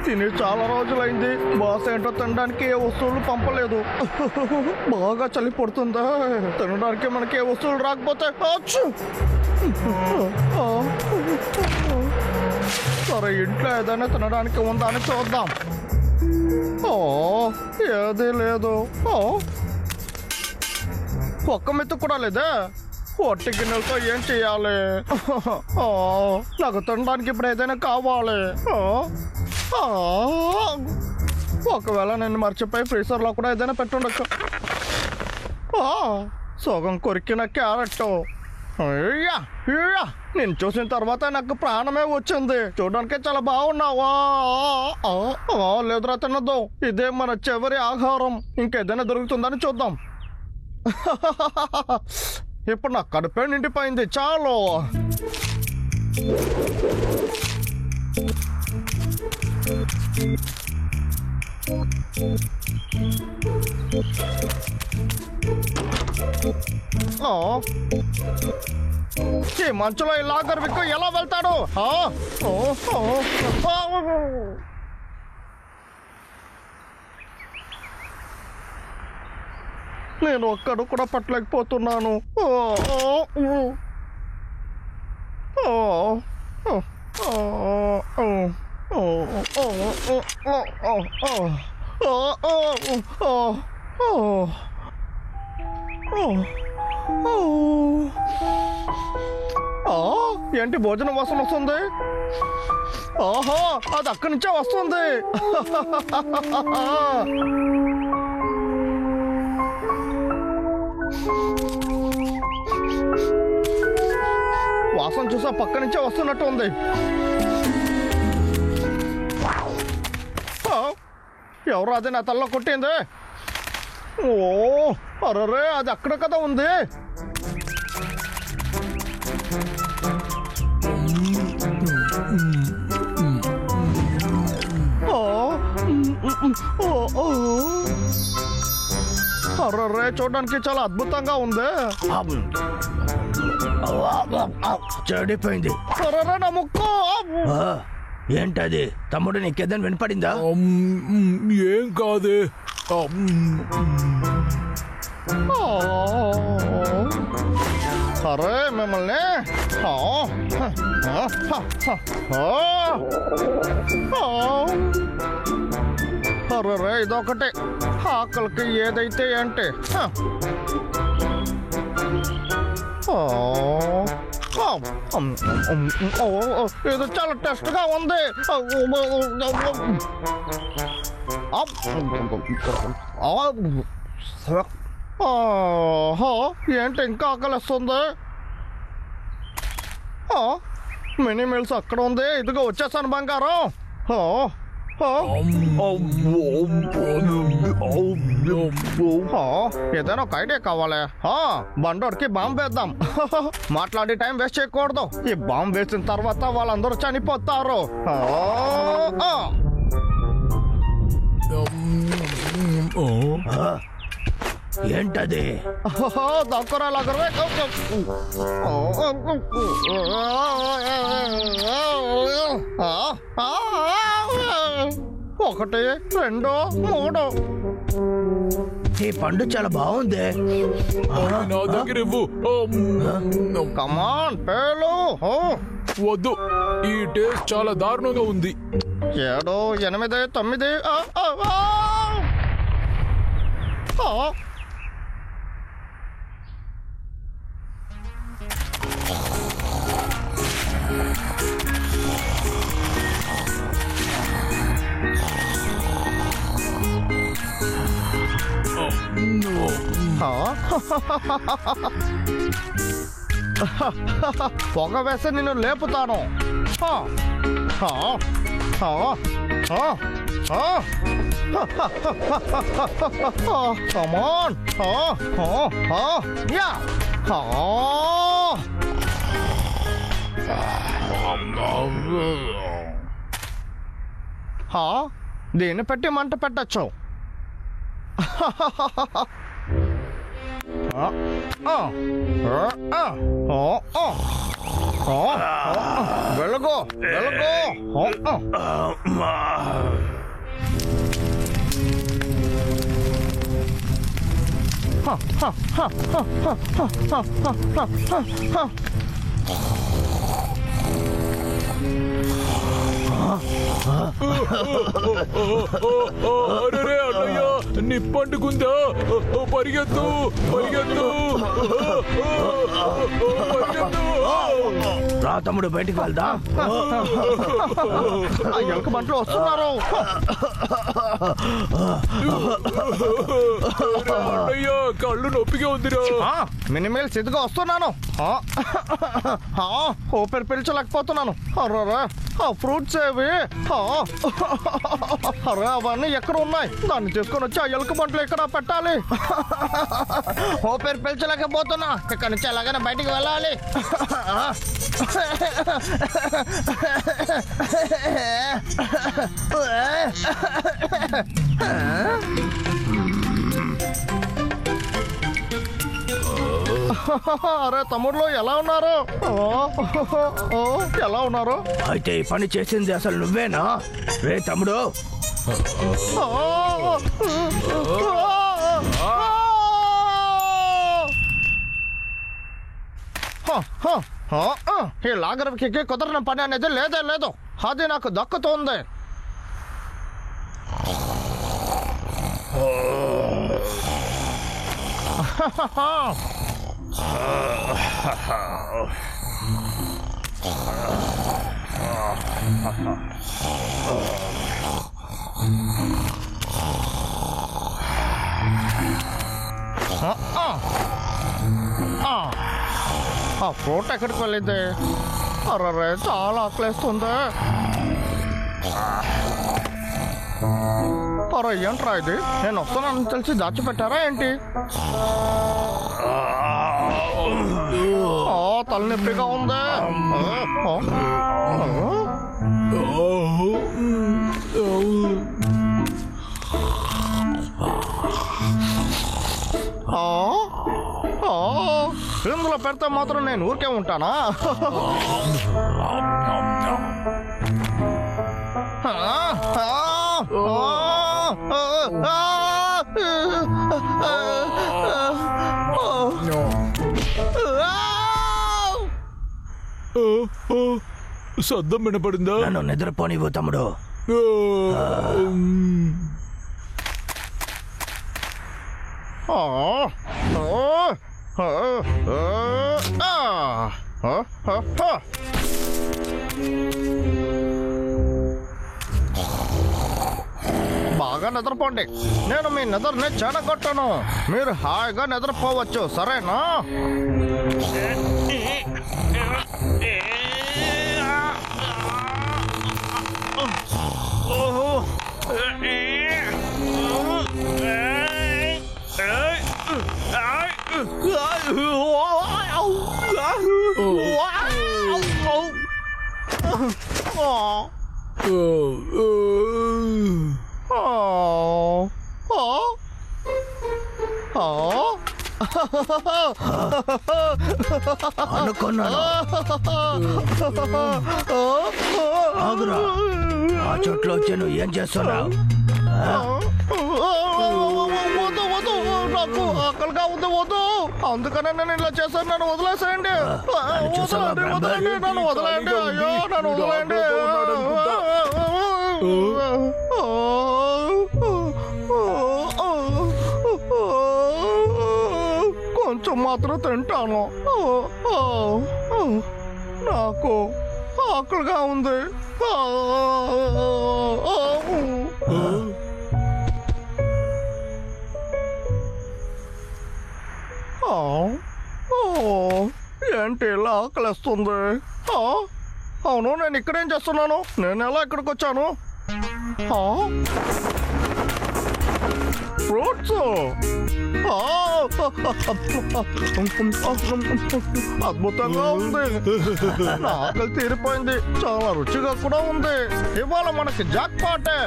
తిని చాలా రోజులైంది. బాస్ ఏంటో తినడానికి ఏ వస్తువులు పంపలేదు. బాగా చలి పడుతుందా? తినడానికి మనకి ఏ వస్తువులు రాకపోతే సరే, ఇంట్లో ఏదైనా తినడానికి ఉందా అని చూద్దాం. ఏదీ లేదు. ఒక్క మెత్తు కూడా లేదా? ఒట్టి గిన్నెలతో ఏం చెయ్యాలి? నాకు తినడానికి ఇప్పుడు ఏదైనా కావాలి. ఒకవేళ నేను మర్చిపోయి ఫ్రీజర్లో కూడా ఏదైనా పెట్టుండొచ్చు. సగం కొరికిన క్యారెట్. నేను చూసిన తర్వాత నాకు ప్రాణమే వచ్చింది. చూడడానికి చాలా బాగున్నావా? లేదురా, తినద్దు. ఇదే మన చివరి ఆహారం. ఇంకేదైనా దొరుకుతుందని చూద్దాం. ఇప్పుడు నా కడుపే నిండిపోయింది. చాలు. ఈ మంచులో ఈ లాగర్ విక్కు ఎలా వెళ్తాడు? నేను ఒక్కడు కూడా పట్టలేకపోతున్నాను. ఏంటి భోజనం వాసన వస్తుంది? ఓహో, అది అక్కడి నుంచే వస్తుంది. వాసన చూసా పక్క నుంచే వస్తున్నట్టు ఉంది. ఎవరు అది నా తల్లో కొట్టింది? అరే, అది అక్కడ కదా ఉంది. అర్రే, చూడడానికి చాలా అద్భుతంగా ఉంది. చెడిపోయింది. నా ముక్కు. ఏంటది తమ్ముడు? నీకేదని వినపడిందా? ఏం కాదే. అరే, మిమ్మల్ని అరే, ఇదొకటి. ఆకలికి ఏదైతే ఏంటి? ఇది చాలా టెస్ట్ గా ఉంది. ఏంటి ఇంకా ఆకలిస్తుంది? మినీ మీల్స్ అక్కడ ఉంది. ఇదిగో వచ్చేసాను బంగారం. ఏదైనా ఒక ఐడియా కావాలి. బండోడికి బాంబు వేద్దాం. మాట్లాడి టైం వేస్ట్ చేయకూడదు. ఈ బాంబు వేసిన తర్వాత వాళ్ళందరూ చనిపోతారు. ఏంటది? దక్కరా లాగరే. ఒకటి, రెండు, మూడు. ఈ పండు చాలా బాగుంది. నా దగ్గర ఇవ్వు. కమాన్ పేలు. వద్దు, ఈ టేస్ట్ చాలా దారుణంగా ఉంది. 7, 8, 9. పొగ వేసి నిన్ను లేపుతాను. కమాన్. యా. దీన్ని పెట్టి మంట పెట్టచ్చు. వెళ్ళగో వెళ్ళగో. అరే అన్నయ్య నిప్పంటుకుందా? పరిగెత్తు పరిగెత్తు పరిగెత్తు. రా తమ్ముడు, బయటికి వెళ్దాం. ఎలక బంట్లో వస్తున్నారు. అన్నయ్య కళ్ళు నొప్పిగా ఉందిరా. మినిమేల్ సిద్ధిగా వస్తున్నాను. ఊపిరి పీల్చలేకపోతున్నాను. అర్రరా ఆ ఫ్రూట్స్ ఏవి? అరే అవన్నీ ఎక్కడ ఉన్నాయి? దాన్ని తీసుకొని వచ్చి ఆ ఎలుక బంట్లో ఎక్కడ పెట్టాలి? ఊపిరి పీల్చలేకపోతున్నా. ఇక్కడ నుంచి ఎలాగైనా బయటికి వెళ్ళాలి. అరే తమ్ముళ్ళు ఎలా ఉన్నారు? ఎలా ఉన్నారు? అయితే ఈ పని చేసింది అసలు నువ్వేనా? రే తమ్ముడు, ఈ లాగర్కి కుదరని పని అనేది లేదే లేదు. అది నాకు దక్కుతుంది. ఆ ఫ్రూట్ ఎక్కడికి వెళ్ళింది? అర్రే చాలా ఆకలేస్తుంది. అరే ఏంట్రా ఇది? నేను వస్తున్నానని తెలిసి దాచిపెట్టారా ఏంటి? తలనొప్పిగా ఉంది. ఇందులో పెడితే మాత్రం నేను ఊరికే ఉంటానా? శబ్దం వినపడిందా? నన్ను నిద్రపోనివ్వు తమ్ముడు. బాగా నిద్రపోండి. నేను మీ నిద్రని చెడగొట్టను. మీరు హాయిగా నిద్రపోవచ్చు, సరేనా? అనుకున్నాను. ఆగురా, ఆ చోట్లో వచ్చి నువ్వు ఏం చేస్తున్నావు? నాకు ఆకలిగా ఉంది, వద్దు. అందుకనే నేను ఇలా చేశాను. నన్ను వదిలేసేయండి. వదలండి, నన్ను వదలండి. అయ్యో నన్ను వదలండి. కొంచెం మాత్రం తింటాను. నాకు ఆకలిగా ఉంది. ఏంటి ఇలా ఆకలిస్తుంది? అవును, నేను ఇక్కడేం చేస్తున్నాను? నేను ఎలా ఇక్కడికి వచ్చాను? ఫ్రూట్స్ అద్భుతంగా ఉంది. నా ఆకలి తీరిపోయింది. చాలా రుచిగా కూడా ఉంది. ఇవాళ మనకి జాక్ పాటే.